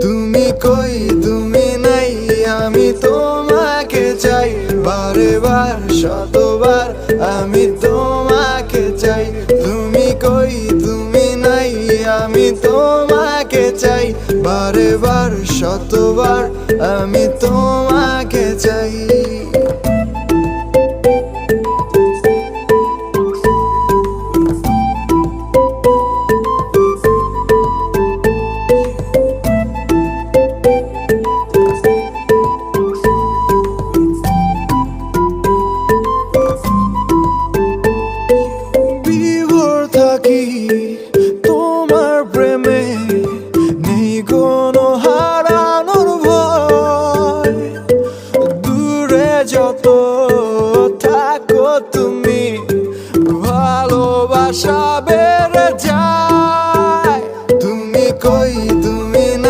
তুমি কই তুমি নাই, আমি তোমাকে চাই, বারে বার শতবার আমি তোমাকে চাই। তুমি কই তুমি নাই, আমি তোমাকে চাই, বারে বার শতবার আমি তোমাকে চাই।